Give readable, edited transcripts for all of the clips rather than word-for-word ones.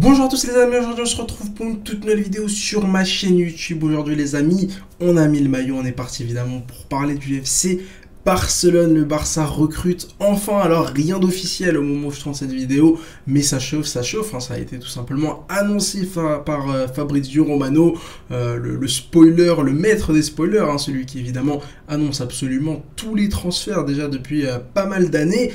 Bonjour à tous les amis, aujourd'hui on se retrouve pour une toute nouvelle vidéo sur ma chaîne YouTube. Aujourd'hui les amis, on a mis le maillot, on est parti évidemment pour parler du FC Barcelone. Le Barça recrute enfin, alors rien d'officiel au moment où je tourne cette vidéo, mais ça chauffe, hein. Ça a été tout simplement annoncé par Fabrizio Romano, le spoiler, le maître des spoilers, hein, celui qui évidemment annonce absolument tous les transferts déjà depuis pas mal d'années.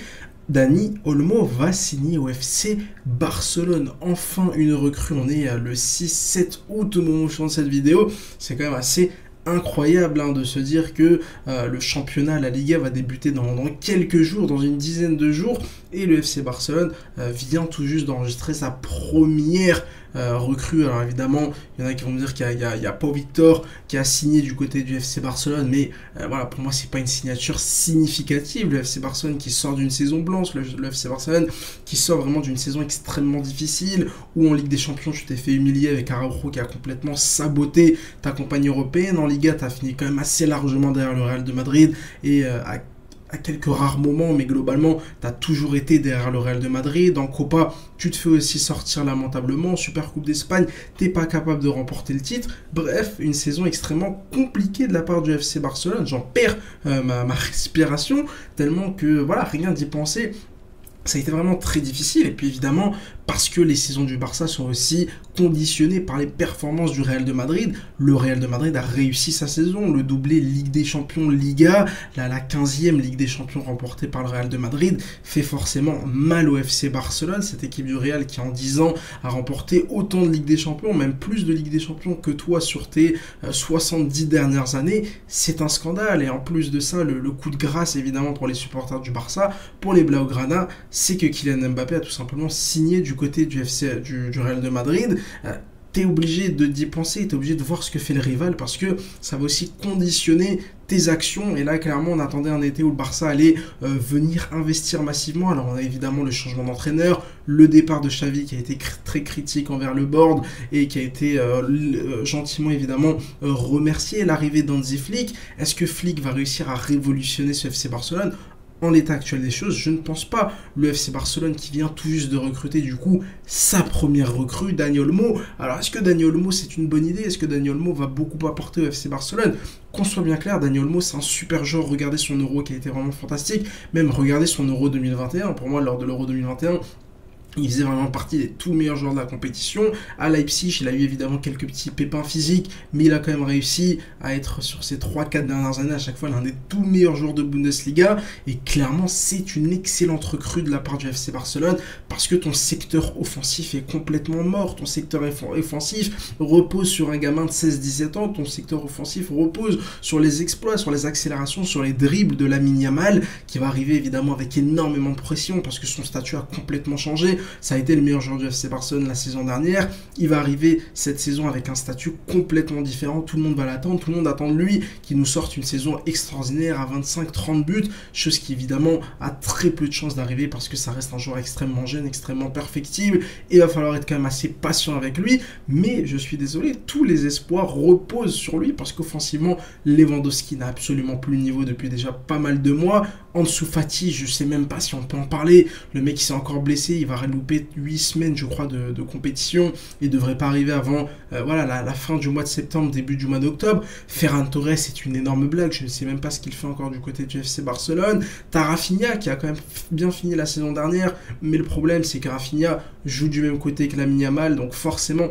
Dani Olmo va signer au FC Barcelone. Enfin une recrue, on est le 6-7 août au moment où je tourne cette vidéo. C'est quand même assez incroyable de se dire que le championnat, la Liga va débuter dans quelques jours, dans une dizaine de jours, et le FC Barcelone vient tout juste d'enregistrer sa première recrue. Alors évidemment, il y en a qui vont me dire qu'il y a Pau Victor qui a signé du côté du FC Barcelone, mais voilà, pour moi c'est pas une signature significative. Le FC Barcelone qui sort d'une saison blanche, le FC Barcelone qui sort vraiment d'une saison extrêmement difficile, où en Ligue des Champions tu t'es fait humilier avec Araujo qui a complètement saboté ta campagne européenne. En Liga, tu as fini quand même assez largement derrière le Real de Madrid, et à quelques rares moments, mais globalement, tu as toujours été derrière le Real de Madrid. En Copa, tu te fais aussi sortir lamentablement. En Super Coupe d'Espagne, t'es pas capable de remporter le titre. Bref, une saison extrêmement compliquée de la part du FC Barcelone. J'en perds ma respiration, tellement que voilà, rien d'y penser. Ça a été vraiment très difficile, et puis évidemment parce que les saisons du Barça sont aussi conditionnées par les performances du Real de Madrid. Le Real de Madrid a réussi sa saison, le doublé Ligue des Champions, Liga, la 15e Ligue des Champions remportée par le Real de Madrid fait forcément mal au FC Barcelone, cette équipe du Real qui en 10 ans a remporté autant de Ligue des Champions, même plus de Ligue des Champions que toi sur tes 70 dernières années. C'est un scandale, et en plus de ça, le coup de grâce évidemment pour les supporters du Barça, pour les Blaugrana, c'est que Kylian Mbappé a tout simplement signé du côté du Real de Madrid. T'es obligé d'y penser, t'es obligé de voir ce que fait le rival, parce que ça va aussi conditionner tes actions. Et là clairement on attendait un été où le Barça allait venir investir massivement. Alors on a évidemment le changement d'entraîneur, le départ de Xavi qui a été très critique envers le board et qui a été gentiment évidemment remercié, l'arrivée d'Hansi Flick. Est-ce que Flick va réussir à révolutionner ce FC Barcelone ? En l'état actuel des choses, je ne pense pas. Le FC Barcelone qui vient tout juste de recruter du coup sa première recrue, Dani Olmo. Alors est-ce que Dani Olmo c'est une bonne idée? Est-ce que Dani Olmo va beaucoup apporter au FC Barcelone? Qu'on soit bien clair, Dani Olmo c'est un super joueur. Regardez son Euro qui a été vraiment fantastique. Même regardez son Euro 2021. Pour moi, lors de l'Euro 2021, il faisait vraiment partie des tout meilleurs joueurs de la compétition. À Leipzig, il a eu évidemment quelques petits pépins physiques, mais il a quand même réussi à être sur ces 3-4 dernières années à chaque fois l'un des tout meilleurs joueurs de Bundesliga. Et clairement, c'est une excellente recrue de la part du FC Barcelone, parce que ton secteur offensif est complètement mort. Ton secteur offensif repose sur un gamin de 16-17 ans. Ton secteur offensif repose sur les exploits, sur les accélérations, sur les dribbles de Lamine Yamal, qui va arriver évidemment avec énormément de pression, parce que son statut a complètement changé. Ça a été le meilleur joueur du FC Barcelone la saison dernière. Il va arriver cette saison avec un statut complètement différent. Tout le monde va l'attendre. Tout le monde attend de lui qu'il nous sorte une saison extraordinaire à 25-30 buts. Chose qui évidemment a très peu de chances d'arriver, parce que ça reste un joueur extrêmement jeune, extrêmement perfectible. Et il va falloir être quand même assez patient avec lui. Mais je suis désolé, tous les espoirs reposent sur lui, parce qu'offensivement, Lewandowski n'a absolument plus le niveau depuis déjà pas mal de mois. Ansu Fati, je sais même pas si on peut en parler. Le mec il s'est encore blessé, il va louper 8 semaines je crois de compétition, il devrait pas arriver avant la fin du mois de septembre, début du mois d'octobre. Ferran Torres c'est une énorme blague, je ne sais même pas ce qu'il fait encore du côté du FC Barcelone. T'as Rafinha qui a quand même bien fini la saison dernière, mais le problème c'est que Rafinha joue du même côté que Lamine Yamal, donc forcément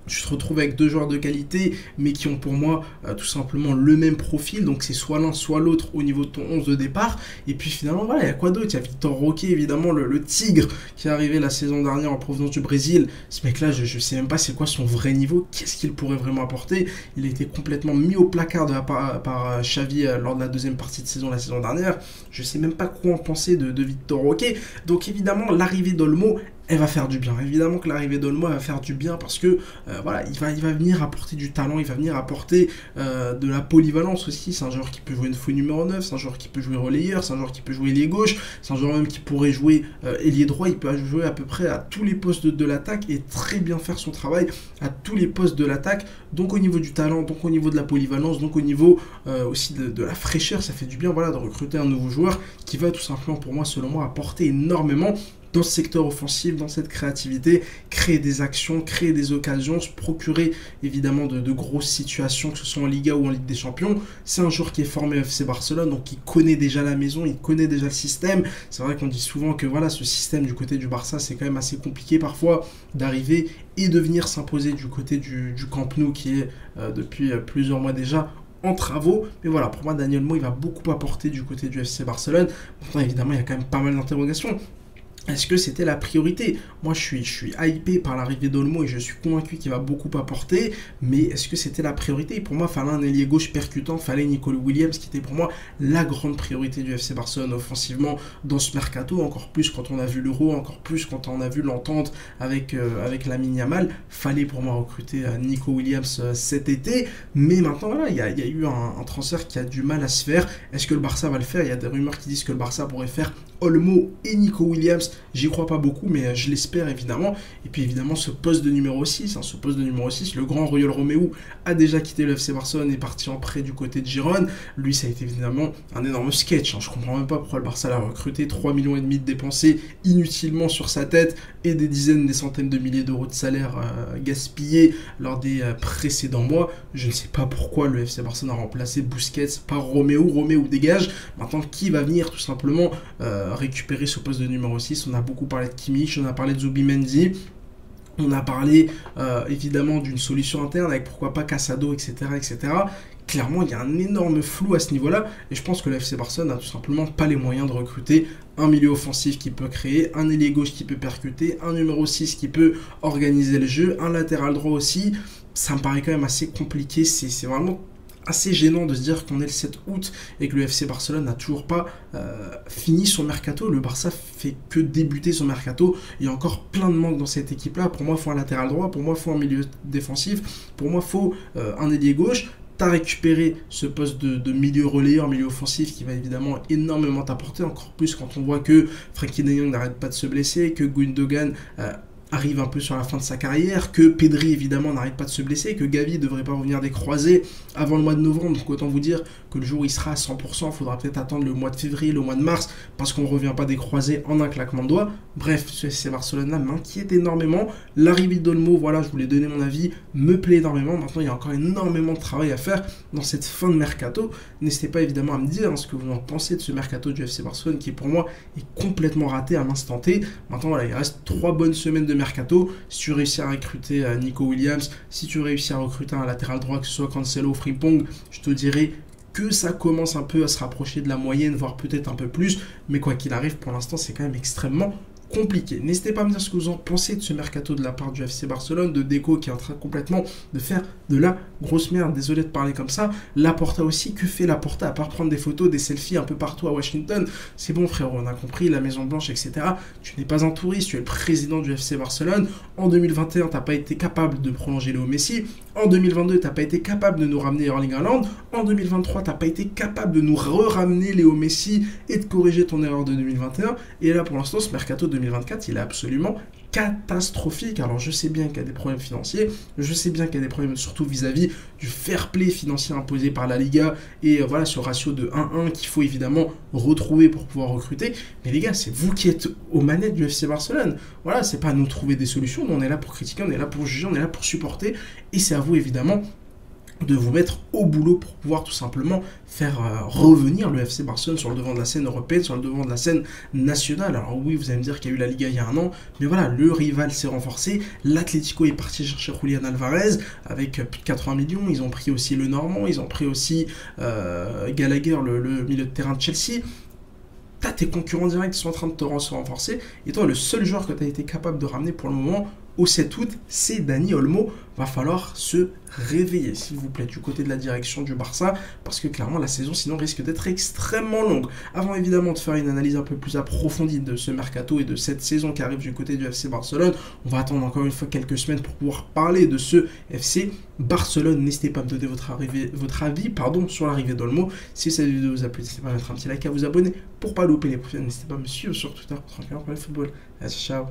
tu te retrouves avec deux joueurs de qualité, mais qui ont pour moi tout simplement le même profil. Donc c'est soit l'un, soit l'autre au niveau de ton 11 de départ. Et puis finalement, voilà, il y a quoi d'autre? Il y a Victor Roque, évidemment, le tigre qui est arrivé la saison dernière en provenance du Brésil. Ce mec-là, je sais même pas c'est quoi son vrai niveau. Qu'est-ce qu'il pourrait vraiment apporter? Il a été complètement mis au placard par Xavi lors de la deuxième partie de saison la saison dernière. Je sais même pas quoi en penser de Victor Roque. Donc évidemment, l'arrivée d'Olmo, elle va faire du bien. Évidemment que l'arrivée d'Olmo va faire du bien, parce que il va venir apporter du talent, il va venir apporter de la polyvalence aussi. C'est un joueur qui peut jouer une faux numéro 9, c'est un joueur qui peut jouer relayeur, c'est un joueur qui peut jouer ailier gauche, c'est un joueur même qui pourrait jouer ailier droit. Il peut jouer à peu près à tous les postes de l'attaque et très bien faire son travail à tous les postes de l'attaque. Donc au niveau du talent, donc au niveau de la polyvalence, donc au niveau aussi de la fraîcheur, ça fait du bien de recruter un nouveau joueur qui va tout simplement pour moi, selon moi, apporter énormément. dans ce secteur offensif, dans cette créativité, créer des actions, créer des occasions, se procurer évidemment de grosses situations, que ce soit en Liga ou en Ligue des Champions. C'est un joueur qui est formé au FC Barcelone, donc il connaît déjà la maison, il connaît déjà le système. C'est vrai qu'on dit souvent que voilà, ce système du côté du Barça, c'est quand même assez compliqué parfois d'arriver et de venir s'imposer du côté du Camp Nou qui est depuis plusieurs mois déjà en travaux. Mais voilà, pour moi, Dani Olmo, il va beaucoup apporter du côté du FC Barcelone. Pourtant, évidemment, il y a quand même pas mal d'interrogations. Est-ce que c'était la priorité? Moi, je suis hypé par l'arrivée d'Olmo et je suis convaincu qu'il va beaucoup apporter. Mais est-ce que c'était la priorité? Pour moi, il fallait un ailier gauche percutant, il fallait Nico Williams, qui était pour moi la grande priorité du FC Barcelone offensivement dans ce mercato. Encore plus quand on a vu l'Euro, encore plus quand on a vu l'entente avec Lamine Yamal. Fallait pour moi recruter Nico Williams cet été. Mais maintenant, voilà, il y a eu un transfert qui a du mal à se faire. Est-ce que le Barça va le faire? Il y a des rumeurs qui disent que le Barça pourrait faire Olmo et Nico Williams. J'y crois pas beaucoup, mais je l'espère évidemment. Et puis évidemment, ce poste de numéro 6, ce poste de numéro 6, le grand Oriol Romeu a déjà quitté le FC Barcelone et est parti en prêt du côté de Girone. Lui, ça a été évidemment un énorme sketch. Je comprends même pas pourquoi le Barça l'a recruté. 3,5 millions de dépensés inutilement sur sa tête et des dizaines, des centaines de milliers d'euros de salaire gaspillés lors des précédents mois. Je ne sais pas pourquoi le FC Barcelone a remplacé Busquets par Romeu. Romeu dégage. Maintenant, qui va venir tout simplement récupérer ce poste de numéro 6? On a beaucoup parlé de Kimmich, on a parlé de Zubimendi, on a parlé évidemment d'une solution interne avec pourquoi pas Casado, etc. etc. Clairement, il y a un énorme flou à ce niveau-là et je pense que le FC Barcelone n'a tout simplement pas les moyens de recruter un milieu offensif qui peut créer, un ailier gauche qui peut percuter, un numéro 6 qui peut organiser le jeu, un latéral droit aussi. Ça me paraît quand même assez compliqué, c'est vraiment assez gênant de se dire qu'on est le 7 août et que le FC Barcelone n'a toujours pas fini son mercato. Le Barça fait que débuter son mercato. Il y a encore plein de manques dans cette équipe-là. Pour moi, il faut un latéral droit. Pour moi, il faut un milieu défensif. Pour moi, il faut un ailier gauche. Tu as récupéré ce poste de milieu relayeur, milieu offensif qui va évidemment énormément t'apporter. Encore plus quand on voit que Frenkie de Jong n'arrête pas de se blesser, que Gundogan arrive un peu sur la fin de sa carrière, que Pedri évidemment n'arrête pas de se blesser, que Gavi ne devrait pas revenir des croisés avant le mois de novembre. Donc autant vous dire que le jour où il sera à 100%, il faudra peut-être attendre le mois de février, le mois de mars, parce qu'on ne revient pas des croisés en un claquement de doigts. Bref, ce FC Barcelone-là m'inquiète énormément. L'arrivée d'Olmo, voilà, je voulais donner mon avis, me plaît énormément. Maintenant, il y a encore énormément de travail à faire dans cette fin de mercato. N'hésitez pas évidemment à me dire ce que vous en pensez de ce mercato du FC Barcelone qui pour moi est complètement raté à l'instant T. Maintenant, voilà, il reste 3 bonnes semaines de mercato. Si tu réussis à recruter Nico Williams, si tu réussis à recruter un latéral droit, que ce soit Cancelo ou Frimpong, je te dirais que ça commence un peu à se rapprocher de la moyenne, voire peut-être un peu plus. Mais quoi qu'il arrive, pour l'instant, c'est quand même extrêmement compliqué. N'hésitez pas à me dire ce que vous en pensez de ce mercato de la part du FC Barcelone, de Deco qui est en train complètement de faire de la grosse merde. Désolé de parler comme ça. Laporta aussi, que fait Laporta à part prendre des photos, des selfies un peu partout à Washington? C'est bon frérot, on a compris, la Maison Blanche, etc. Tu n'es pas un touriste, tu es le président du FC Barcelone. En 2021, tu n'as pas été capable de prolonger Léo Messi. En 2022, tu n'as pas été capable de nous ramener Erling Haaland. En 2023, tu n'as pas été capable de nous ramener Léo Messi et de corriger ton erreur de 2021. Et là, pour l'instant, ce mercato 2024, il est absolument catastrophique. Alors je sais bien qu'il y a des problèmes financiers, je sais bien qu'il y a des problèmes surtout vis-à-vis du fair play financier imposé par la Liga et voilà ce ratio de 1-1 qu'il faut évidemment retrouver pour pouvoir recruter. Mais les gars, c'est vous qui êtes aux manettes du FC Barcelone. Voilà, c'est pas à nous trouver des solutions, nous on est là pour critiquer, on est là pour juger, on est là pour supporter et c'est à vous évidemment de vous mettre au boulot pour pouvoir tout simplement faire revenir le FC Barcelone sur le devant de la scène européenne, sur le devant de la scène nationale. Alors oui, vous allez me dire qu'il y a eu la Liga il y a un an, mais voilà, le rival s'est renforcé, l'Atlético est parti chercher Julián Alvarez avec plus de 80 millions, ils ont pris aussi le Normand, ils ont pris aussi Gallagher, le milieu de terrain de Chelsea. T'as tes concurrents directs qui sont en train de te renforcer, et toi, le seul joueur que tu as été capable de ramener pour le moment, au 7 août, c'est Dani Olmo. Va falloir se réveiller, s'il vous plaît, du côté de la direction du Barça, parce que clairement, la saison, sinon, risque d'être extrêmement longue. Avant, évidemment, de faire une analyse un peu plus approfondie de ce mercato et de cette saison qui arrive du côté du FC Barcelone, on va attendre encore une fois quelques semaines pour pouvoir parler de ce FC Barcelone. N'hésitez pas à me donner votre avis sur l'arrivée d'Olmo. Si cette vidéo vous a plu, n'hésitez pas à mettre un petit like, à vous abonner pour ne pas louper les prochaines. N'hésitez pas à me suivre sur Twitter pour tranquillement parler de football. Allez, ciao.